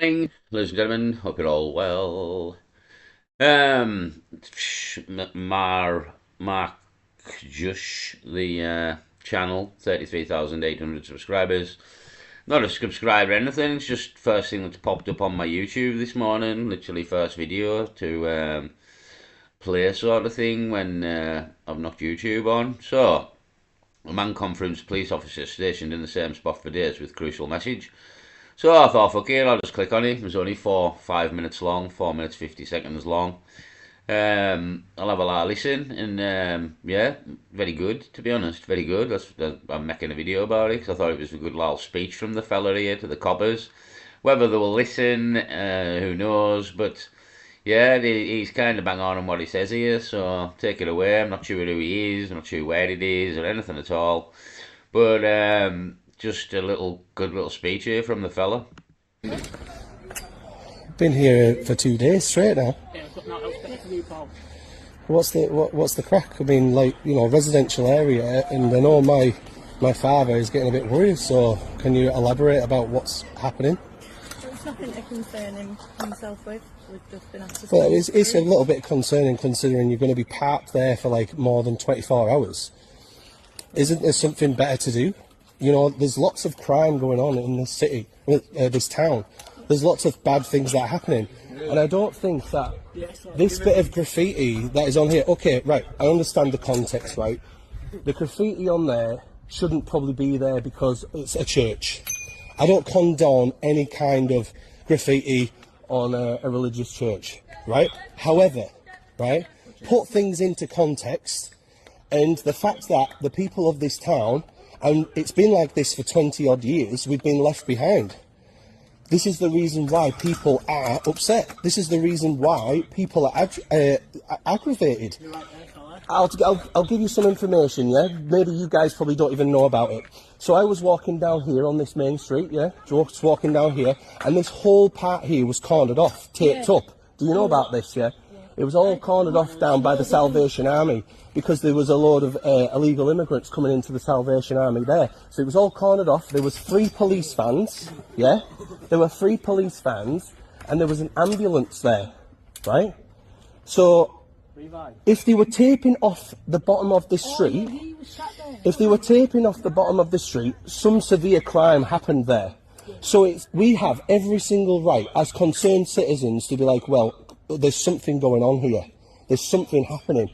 Morning, ladies and gentlemen. Hope you're all well. Um, Mark Jush, the channel, 33,800 subscribers. Not a subscriber or anything, it's just first thing that's popped up on my YouTube this morning. Literally first video to play sort of thing when I've knocked YouTube on. So, a man confronts police officer stationed in the same spot for days with crucial message. So I thought, fuck it, I'll just click on it. It was only 5 minutes long, 4 minutes 50 seconds long. I'll have a lot of listen, and yeah, very good, to be honest, very good. I'm making a video about it because I thought it was a good little speech from the fella here to the coppers. Whether they will listen, who knows, but yeah, he's kind of bang on what he says here, so take it away. I'm not sure who he is, I'm not sure where it is, or anything at all. But just a good little speech here from the fella. Been here for 2 days straight now. Yeah, I've got no else better to do, Paul. What's the crack? I mean, like, you know, residential area, and I know my father is getting a bit worried. So can you elaborate about what's happening? It's nothing to concern himself with. We've just been asked to Well, it's a little bit concerning considering you're going to be parked there for like more than 24 hours. Isn't there something better to do? You know, there's lots of crime going on in this city, this town. There's lots of bad things that are happening. And I don't think that this bit of graffiti that is on here, okay, right, I understand the context, right? The graffiti on there shouldn't probably be there because it's a church. I don't condone any kind of graffiti on a religious church, right? However, right, put things into context, and the fact that the people of this town, and it's been like this for 20 odd years, we've been left behind. This is the reason why people are upset. This is the reason why people are aggravated. I'll give you some information, yeah? Maybe you guys probably don't even know about it. So I was walking down here on this main street, yeah? Just walking down here, and this whole part here was cornered off, taped up. Do you know about this, yeah? It was all cornered off down by the Salvation Army because there was a load of illegal immigrants coming into the Salvation Army there. So it was all cornered off. There was 3 police vans, yeah? There were 3 police vans, and there was an ambulance there, right? So if they were taping off the bottom of this street, some severe crime happened there. So we have every single right as concerned citizens to be like, well, there's something going on here. There's something happening.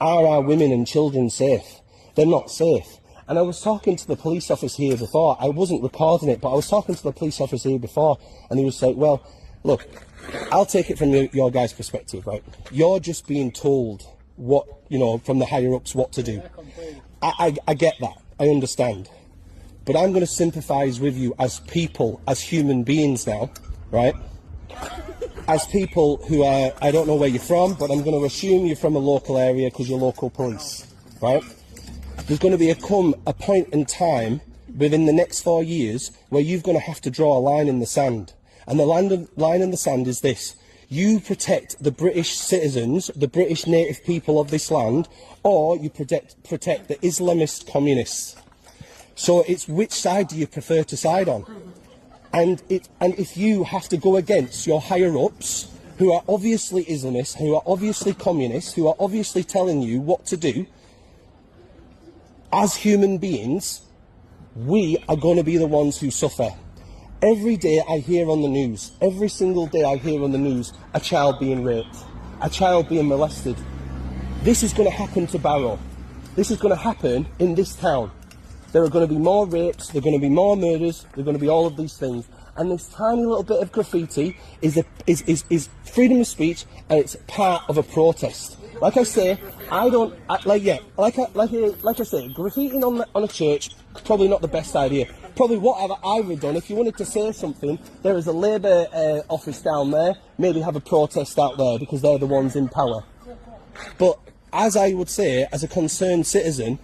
Are our women and children safe? They're not safe. And I was talking to the police officer here before. I wasn't recording it, but I was talking to the police officer here before, and he was saying, well, look, I'll take it from your guys' perspective, right? You're just being told what, you know, from the higher-ups what to do. I get that. I understand. But I'm going to sympathise with you as people, as human beings now, right? As people who are, I don't know where you're from, but I'm going to assume you're from a local area because you're local police, right? There's going to be a point in time within the next 4 years where you're going to have to draw a line in the sand. And the line in the sand is this. You protect the British citizens, the British native people of this land, or you protect the Islamist communists. So it's which side do you prefer to side on? And if you have to go against your higher-ups, who are obviously Islamists, who are obviously communists, who are obviously telling you what to do, as human beings, we are going to be the ones who suffer. Every day I hear on the news, every single day I hear on the news, a child being raped, a child being molested. This is going to happen to Barrow. This is going to happen in this town. There are going to be more rapes, there are going to be more murders, there are going to be all of these things. And this tiny little bit of graffiti is freedom of speech, and it's part of a protest. Like I say, like I say, graffitiing on a church, probably not the best idea. Probably what I would have done, if you wanted to say something, there is a Labour office down there, maybe have a protest out there because they're the ones in power. But as I would say, as a concerned citizen,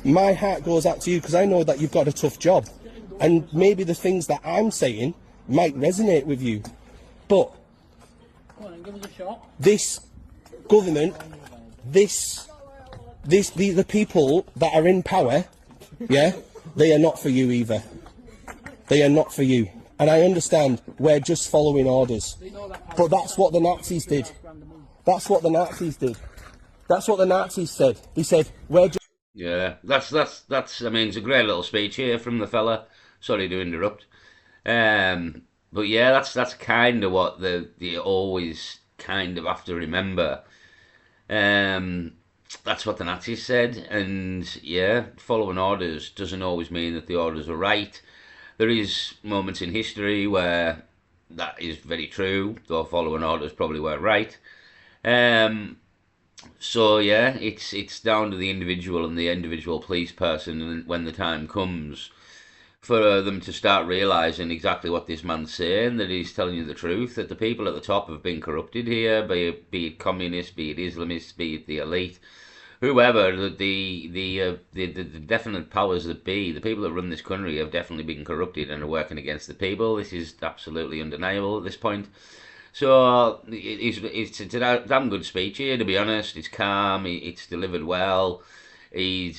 my heart goes out to you because I know that you've got a tough job, and maybe the things that I'm saying might resonate with you. But this government, the people that are in power, yeah, they are not for you either. They are not for you. And I understand we're just following orders. But that's what the Nazis did. That's what the Nazis did. That's what the Nazis said. They said, we're just... Yeah, that's. I mean, it's a great little speech here from the fella. Sorry to interrupt. But yeah, that's kind of what the always kind of have to remember. Um, that's what the Nazis said, and yeah, following orders doesn't always mean that the orders are right. There is moments in history where that is very true, though following orders probably weren't right. Um, so yeah, it's down to the individual and the individual police person, and when the time comes for them to start realizing exactly what this man's saying, that he's telling you the truth, that the people at the top have been corrupted here, be it communists, be it Islamists, be it the elite, whoever, the definite powers that be, the people that run this country have definitely been corrupted and are working against the people. This is absolutely undeniable at this point. So it's a damn good speech here, to be honest. It's calm, it's delivered well. They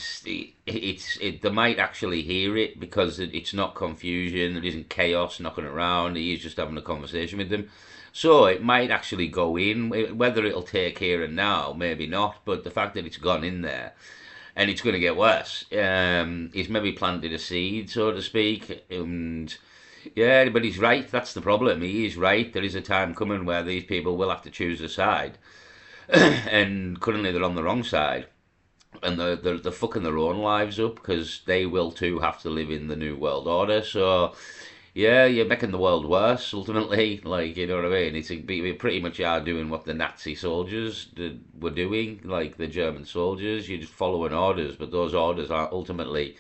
might actually hear it because it's not confusion, there isn't chaos knocking around. He's just having a conversation with them. So it might actually go in. Whether it'll take here and now, maybe not. But the fact that it's gone in there, and it's going to get worse. He's maybe planted a seed, so to speak, and yeah, but he's right. That's the problem. He is right. There is a time coming where these people will have to choose a side, and currently they're on the wrong side, and they're fucking their own lives up because they will too have to live in the new world order. So yeah, you're making the world worse ultimately. Like, you know what I mean? We pretty much are doing what the Nazi soldiers were doing, like the German soldiers. You're just following orders, but those orders are ultimately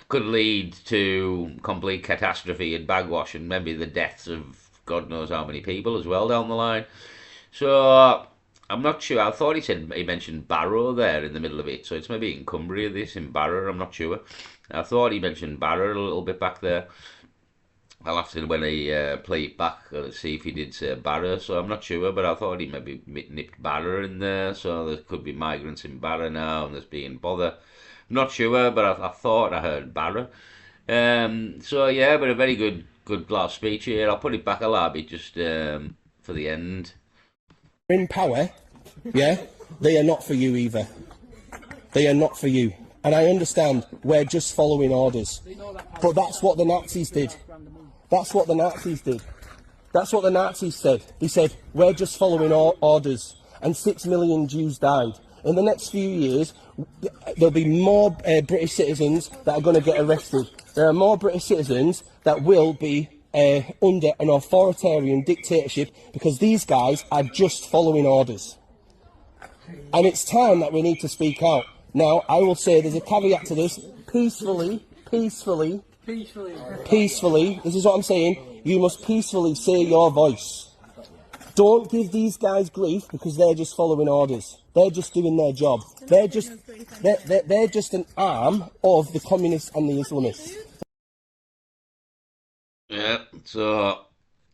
could lead to complete catastrophe and bagwash and maybe the deaths of God knows how many people as well down the line. So I'm not sure. I thought he mentioned Barrow there in the middle of it, so it's maybe in Cumbria this in Barrow. I'm not sure. I thought he mentioned Barrow a little bit back there. I'll have to when I play it back see if he did say Barrow. So I'm not sure, but I thought he maybe nipped Barrow in there. So there could be migrants in Barrow now, and there's being bother. I'm not sure, but I thought I heard Barrow. So yeah, but a very good last speech here. I'll put it back a little bit just for the end. In power, yeah, they are not for you either. They are not for you. And I understand we're just following orders. But that's what the Nazis did. That's what the Nazis did. That's what the Nazis said. They said, we're just following orders. And 6 million Jews died. In the next few years, there'll be more British citizens that are going to get arrested. There are more British citizens that will be under an authoritarian dictatorship because these guys are just following orders. And it's time that we need to speak out. Now, I will say there's a caveat to this. Peacefully, this is what I'm saying. You must peacefully say your voice. Don't give these guys grief because they're just following orders. They're just doing their job. They're just an arm of the communists and the Islamists. Yeah, so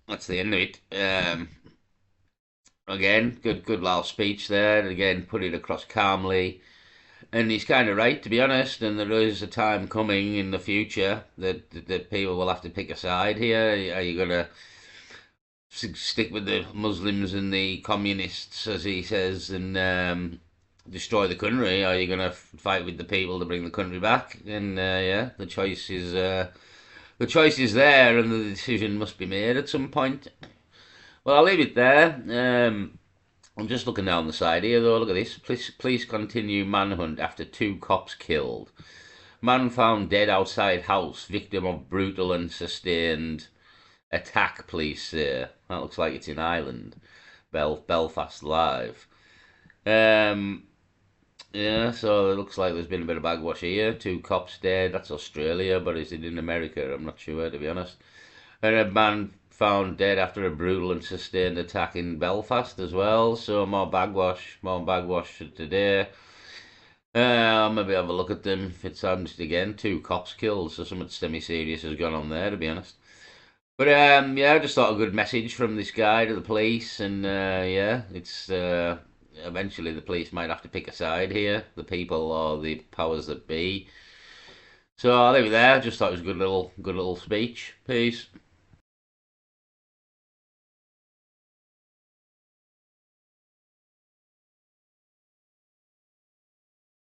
that's the end of it. Again, good last speech there. Again, put it across calmly. And he's kind of right, to be honest. And there is a time coming in the future that people will have to pick a side here. Are you going to stick with the Muslims and the communists, as he says, and destroy the country? Are you going to fight with the people to bring the country back? And yeah, the choice is there, and the decision must be made at some point. Well, I'll leave it there. I'm just looking down the side here, though. Look at this. Police continue manhunt after 2 cops killed. Man found dead outside house, victim of brutal and sustained attack, police say. That looks like it's in Ireland. Belfast Live. Yeah, so it looks like there's been a bit of bagwash here. 2 cops dead. That's Australia, but is it in America? I'm not sure, to be honest. And a man found dead after a brutal and sustained attack in Belfast as well. So more bagwash today. I'll maybe have a look at them if it's happened again. 2 cops killed, so something semi-serious has gone on there, to be honest. But yeah, I just thought a good message from this guy to the police, and yeah, it's eventually the police might have to pick a side here, the people or the powers that be. So I'll leave it there. Just thought it was a good little speech. Peace.